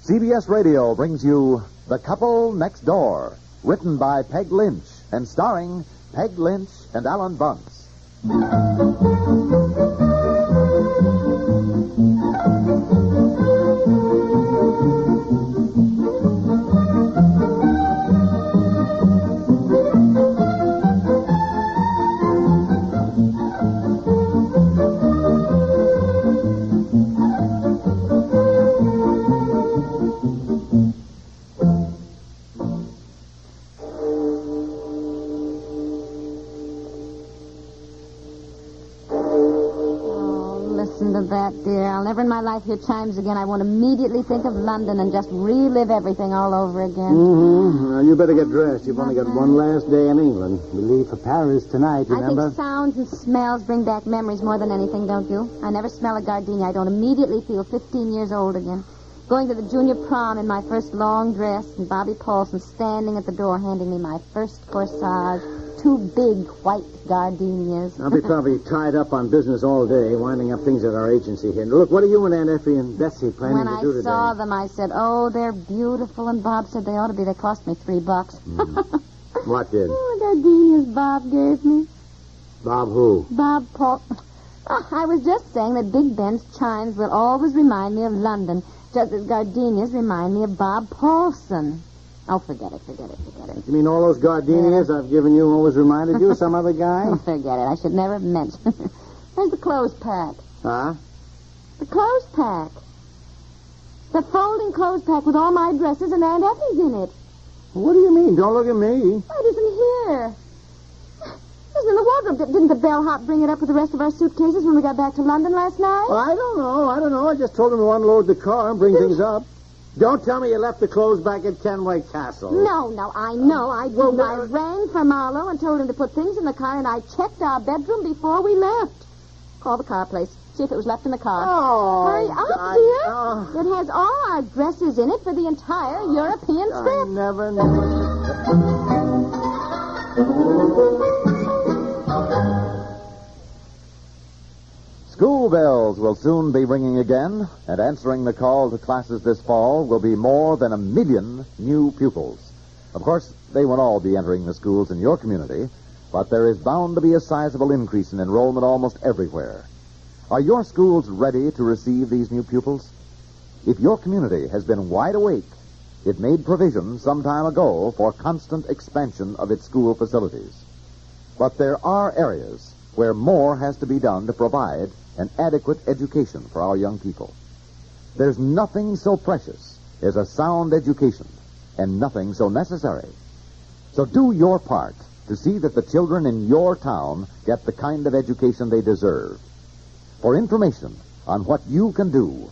CBS Radio brings you The Couple Next Door, written by Peg Lynch and starring Peg Lynch and Ethel Bunce. Never in my life hear chimes again. I won't immediately think of London and just relive everything all over again. Mm-hmm. Well, you better get dressed. You've only got one last day in England. We leave for Paris tonight, remember? I think sounds and smells bring back memories more than anything, don't you? I never smell a gardenia. I don't immediately feel 15 years old again. Going to the junior prom in my first long dress and Bobby Paulson standing at the door handing me my first corsage. 2 big white gardenias. I'll be probably tied up on business all day, winding up things at our agency here. Look, what are you and Aunt Effie and Betsy planning to do today? When I saw them, I said, oh, they're beautiful. And Bob said they ought to be. They cost me $3. What did? Oh, the gardenias Bob gave me. Bob who? Bob Paul. Oh, I was just saying that Big Ben's chimes will always remind me of London, just as gardenias remind me of Bob Paulson. Oh, forget it. You mean all those gardenias I've given you always reminded you of some other guy? Oh, forget it. I should never have mentioned. Where's the clothes pack? Huh? The clothes pack. The folding clothes pack with all my dresses and Aunt Effie's in it. What do you mean? Don't look at me. It isn't here. It isn't in the wardrobe. Didn't the bellhop bring it up with the rest of our suitcases when we got back to London last night? Well, I don't know. I just told him to unload the car and bring things up. Don't tell me you left the clothes back at Kenway Castle. No, I know I did. Well, I rang for Marlowe and told him to put things in the car, and I checked our bedroom before we left. Call the car place. See if it was left in the car. Oh, hurry up, dear. Oh. It has all our dresses in it for the entire European trip. I never knew. School bells will soon be ringing again, and answering the call to classes this fall will be more than 1 million new pupils. Of course, they won't all be entering the schools in your community, but there is bound to be a sizable increase in enrollment almost everywhere. Are your schools ready to receive these new pupils? If your community has been wide awake, it made provision some time ago for constant expansion of its school facilities. But there are areas where more has to be done to provide an adequate education for our young people. There's nothing so precious as a sound education, and nothing so necessary. So do your part to see that the children in your town get the kind of education they deserve. For information on what you can do,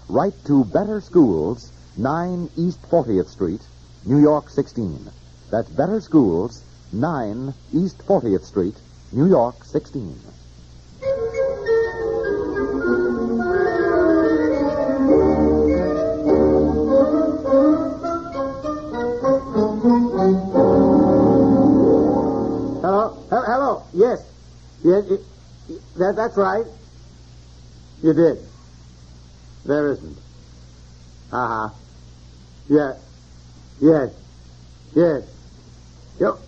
write to Better Schools, 9 East 40th Street, New York 16. That's Better Schools, 9 East 40th Street, New York 16. Hello. Yes. That's right. You did. There isn't. Uh-huh. Yeah. Yes.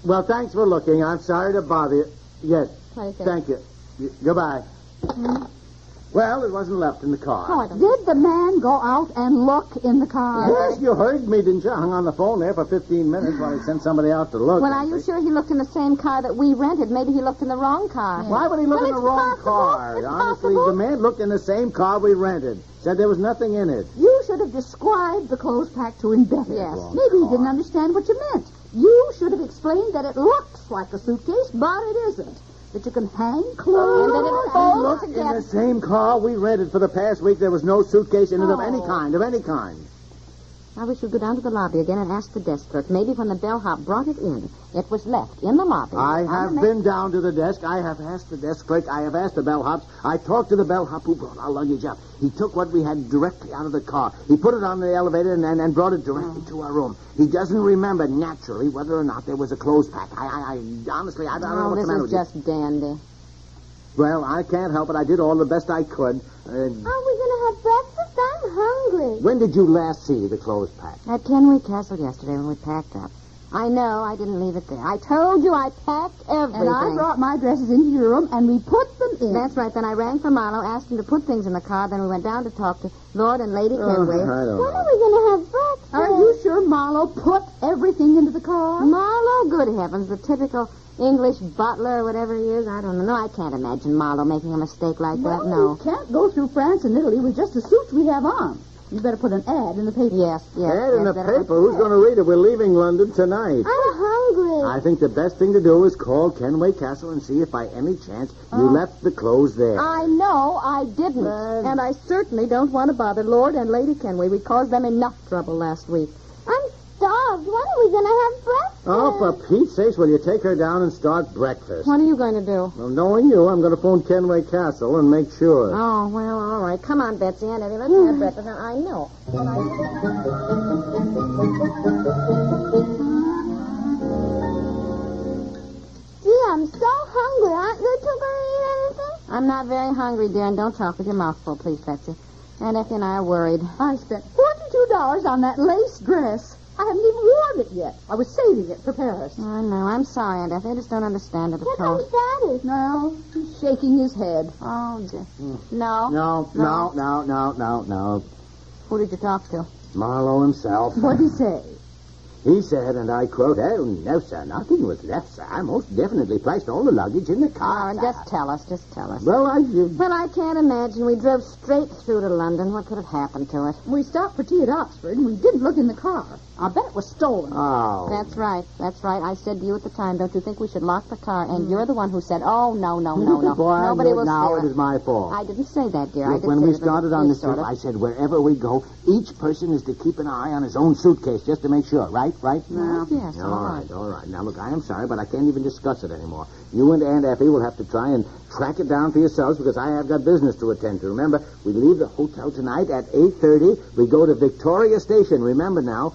Well, thanks for looking. I'm sorry to bother you. Yes. Thank you. Goodbye. Mm-hmm. Well, it wasn't left in the car. Did the man go out and look in the car? Yes, you heard me, didn't you? I hung on the phone there for 15 minutes while he sent somebody out to look. Well, are you sure he looked in the same car that we rented? Maybe he looked in the wrong car. Yeah. Why would he look in the wrong car? Honestly, the man looked in the same car we rented. Said there was nothing in it. You should have described the clothes pack to him better. Yes. Maybe he didn't understand what you meant. You should have explained that it looks like a suitcase, but it isn't. That you can hang clothes. And that it folds together. In the same car we rented for the past week, there was no suitcase in it of any kind. I wish you'd go down to the lobby again and ask the desk clerk. Maybe when the bellhop brought it in, it was left in the lobby. I have been down to the desk. I have asked the desk clerk. I have asked the bellhops. I talked to the bellhop who brought our luggage up. He took what we had directly out of the car. He put it on the elevator and brought it directly to our room. He doesn't remember, naturally, whether or not there was a clothes pack. Honestly, I don't know what's the matter with you. This is just dandy. Well, I can't help it. I did all the best I could. Are we going to have breakfast I'm hungry. When did you last see the clothes packed? At Kenway Castle yesterday when we packed up. I know, I didn't leave it there. I told you I packed everything. And I brought my dresses into your room, and we put them in. That's right. Then I rang for Marlowe, asked him to put things in the car. Then we went down to talk to Lord and Lady Kenway. I don't When know. are we going to have breakfast? Are you sure Marlowe put everything into the car? Marlowe, good heavens, the typical English butler or whatever he is. I don't know. No, I can't imagine Marlowe making a mistake like that. No. We can't go through France and Italy with just the suits we have on. You better put an ad in the paper. Yes. Ad in the paper? Who's going to read it? We're leaving London tonight. I'm hungry. I think the best thing to do is call Kenway Castle and see if by any chance you left the clothes there. I know I didn't. And I certainly don't want to bother Lord and Lady Kenway. We caused them enough trouble last week. I'm starved. When are we going to have breakfast? Oh, for Pete's sakes, will you take her down and start breakfast? What are you going to do? Well, knowing you, I'm going to phone Kenway Castle and make sure. Oh, well, all right. Come on, Betsy and Eddie. Let's have breakfast. Now, I know. Gee, I'm so hungry. Aren't you two going to eat anything? I'm not very hungry, dear, and don't talk with your mouth full, please, Betsy. And Effie and I are worried. I spent $42 on that lace dress. I haven't even worn it yet. I was saving it for Paris. I know. I'm sorry, Aunt Effie. I just don't understand it at all. Daddy. No, he's shaking his head. Oh, dear. No. No. Who did you talk to? Marlowe himself. What'd he say? He said, and I quote, "Oh, no, sir, nothing was left, sir. I most definitely placed all the luggage in the car, Oh, sir." just tell us. Well, Well, I can't imagine. We drove straight through to London. What could have happened to it? We stopped for tea at Oxford, and we didn't look in the car. I bet it was stolen. Oh. That's right. I said to you at the time, don't you think we should lock the car? And you're the one who said, oh, no. Boy, Nobody will now steal it is my fault. I didn't say that, dear. Look, when we started on this trip, I said wherever we go, each person is to keep an eye on his own suitcase just to make sure. Right? Yes, All right. Now, look, I am sorry, but I can't even discuss it anymore. You and Aunt Effie will have to try and track it down for yourselves because I have got business to attend to. Remember, we leave the hotel tonight at 8:30. We go to Victoria Station. Remember now,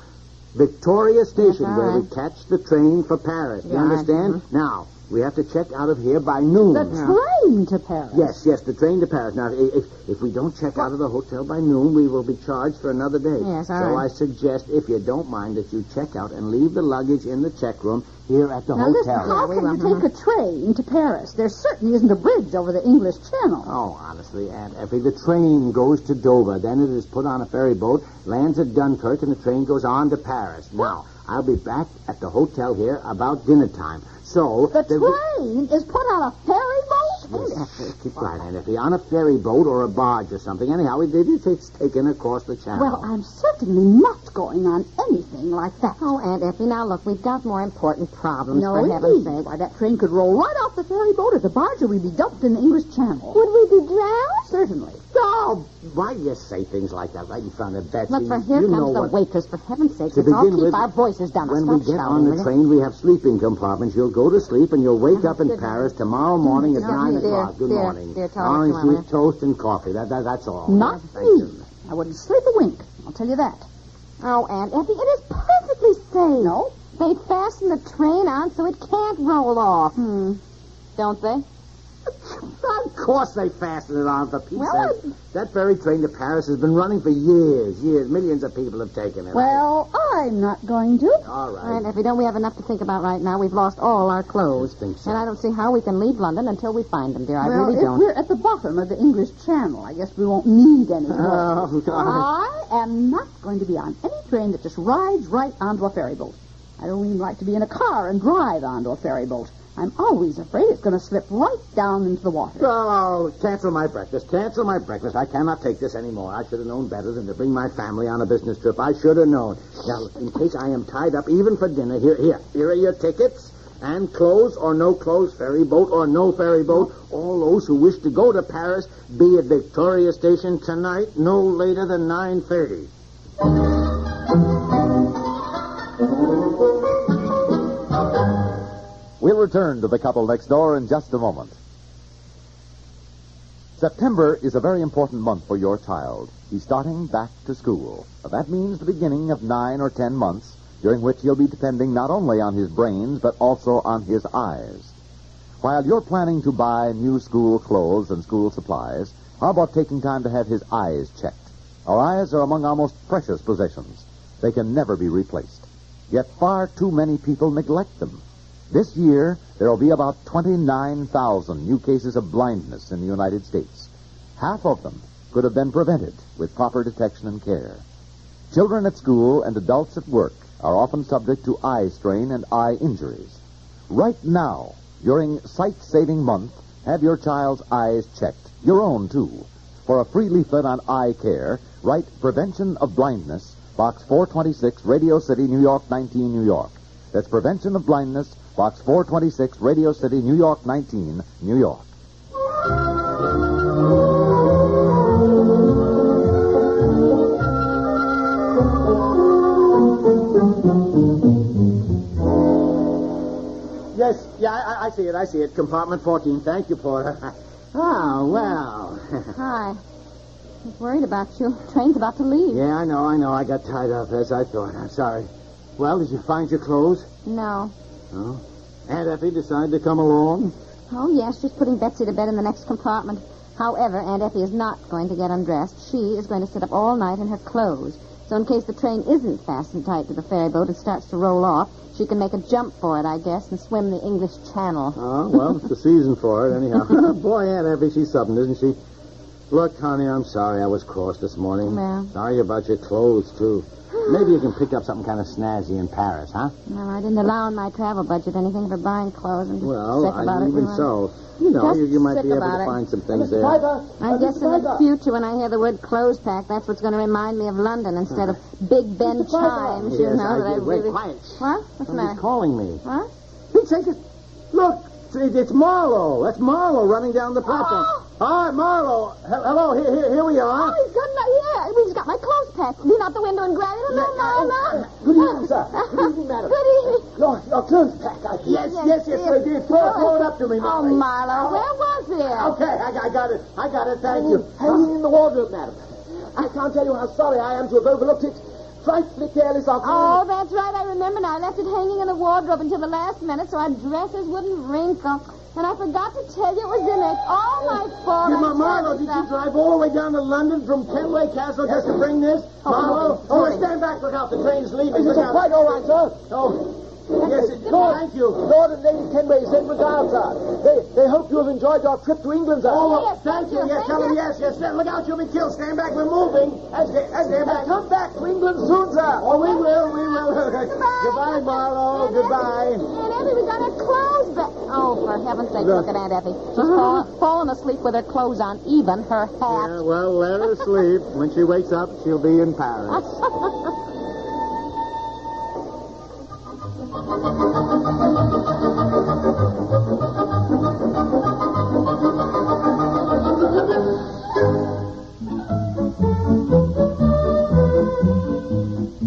Victoria Station, Yes, where we catch the train for Paris. You understand? Now, we have to check out of here by noon. The train to Paris? Yes, the train to Paris. Now, if we don't check out of the hotel by noon, we will be charged for another day. Yes, all So right. I suggest, if you don't mind, that you check out and leave the luggage in the check room here at the Now, listen, hotel. how can you take a train to Paris? There certainly isn't a bridge over the English Channel. Oh, honestly, Aunt Effie, the train goes to Dover. Then it is put on a ferry boat, lands at Dunkirk, and the train goes on to Paris. Now, I'll be back at the hotel here about dinner time. So... The train is put on a ferry boat? Yes, keep quiet, Aunt Effie. On a ferry boat or a barge or something. Anyhow, it's taken across the channel. Well, I'm certainly not going on anything like that. Oh, Aunt Effie, now look, we've got more important problems, No, for heaven's indeed. sake. Why, that train could roll right off the ferry boat or the barge, or we'd be dumped in the English Channel. Would we be drowned? Certainly. Oh, why do you say things like that right in front of Betsy? Look, for here You know comes the what- waitress, for heaven's sake. To Let's all begin keep with, our voices down. When Stop we get shouting, on the will you? train, we have sleeping compartments. You'll go to sleep, and you'll wake up in Good Paris tomorrow morning at No, 9 dear, o'clock. Good dear, morning. dear, tell us Orange tomorrow, juice, toast, and coffee. That's all. Not Thank you. me. I wouldn't sleep a wink. I'll tell you that. Oh, Aunt Effie, it is perfectly safe. No? They fasten the train on so it can't roll off. Don't they? Of course they fasten it on, for Pete's Well, sake. That ferry train to Paris has been running for years. Millions of people have taken it. Well, I'm not going to. All right. Aunt Effie, don't we have enough to think about right now? We've lost all our clothes. I think so. And I don't see how we can leave London until we find them, dear. I Well, really if don't. we're at the bottom of the English Channel, I guess we won't need any clothes. Oh, God. I am not going to be on any train that just rides right onto a ferry boat. I don't even like to be in a car and drive onto a ferry boat. I'm always afraid it's going to slip right down into the water. Oh, cancel my breakfast. I cannot take this anymore. I should have known better than to bring my family on a business trip. I should have known. Now, in case I am tied up even for dinner, here are your tickets. And clothes or no clothes, ferry boat or no ferry boat, all those who wish to go to Paris, be at Victoria Station tonight, no later than 9:30. We'll return to the couple next door in just a moment. September is a very important month for your child. He's starting back to school. That means the beginning of 9 or 10 months, during which he'll be depending not only on his brains, but also on his eyes. While you're planning to buy new school clothes and school supplies, how about taking time to have his eyes checked? Our eyes are among our most precious possessions. They can never be replaced. Yet far too many people neglect them. This year, there will be about 29,000 new cases of blindness in the United States. Half of them could have been prevented with proper detection and care. Children at school and adults at work are often subject to eye strain and eye injuries. Right now, during Sight-Saving Month, have your child's eyes checked, your own too. For a free leaflet on eye care, write Prevention of Blindness, Box 426, Radio City, New York 19, New York. That's Prevention of Blindness, Box 426, Radio City, New York 19, New York. Yes, yeah, I see it. I see it. Compartment 14. Thank you, Porter. Oh, well. Hi. I was worried about you. Train's about to leave. Yeah, I know. I got tied up, as I thought. I'm sorry. Well, did you find your clothes? No. Oh? Aunt Effie decided to come along? Oh, yes, she's putting Betsy to bed in the next compartment. However, Aunt Effie is not going to get undressed. She is going to sit up all night in her clothes. So in case the train isn't fastened tight to the ferry boat and starts to roll off, she can make a jump for it, I guess, and swim the English Channel. Oh, well, it's the season for it, anyhow. Boy, Aunt Effie, she's something, isn't she? Look, honey, I'm sorry I was cross this morning. Well. Sorry about your clothes, too. Maybe you can pick up something kind of snazzy in Paris, huh? No, I didn't allow in my travel budget anything for buying clothes. I'm just sick about it. Even so. You know, you might be able to find some things there. I guess in the future, when I hear the word clothes pack, that's what's going to remind me of London instead of Big Ben chimes, you know. That I really... Quiet. What? What's the matter? He's calling me. What? Big Sakers. Look, it's Marlowe. That's Marlowe running down the platform. Hi, Marlowe. Hello, here we are. Oh, he's got my clothes packed. Lean out the window and grab it. No. Good evening, sir. Good evening, madam. Good evening. Your clothes packed. Yes, we did. Throw it up to me, Oh, Marlowe, where was it? Okay, I got it. Thank you. Hanging in the wardrobe, madam. I can't tell you how sorry I am to have overlooked it. Frightfully careless of me. Oh, that's right. I remember now. I left it hanging in the wardrobe until the last minute so our dresses wouldn't wrinkle. And I forgot to tell you it was in it. All my fault. Marlowe, did you drive all the way down to London from Kenway Castle just to bring this? Marlowe? Stand back. Look out. The train's leaving. It's quite all right, sir. Oh. Yes, thank you. Lord and Lady Kenway send regards, sir. They hope you have enjoyed your trip to England, sir. Oh, yes, thank you. Yes, tell them yes. Look out, you'll be killed. Stand back, we're moving. Stand back. Come back to England soon, sir. Oh, we will. Goodbye, Marlowe. Goodbye. Aunt Effie, we got her clothes back. Oh, for heaven's sake, look at Aunt Effie. She's fallen asleep with her clothes on, even her hat. Yeah, well, let her sleep. When she wakes up, she'll be in Paris.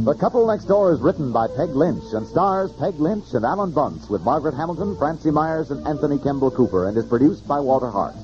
The Couple Next Door is written by Peg Lynch and stars Peg Lynch and Ethel and Bunce with Margaret Hamilton, Francie Myers, and Anthony Kemble Cooper, and is produced by Walter Hart.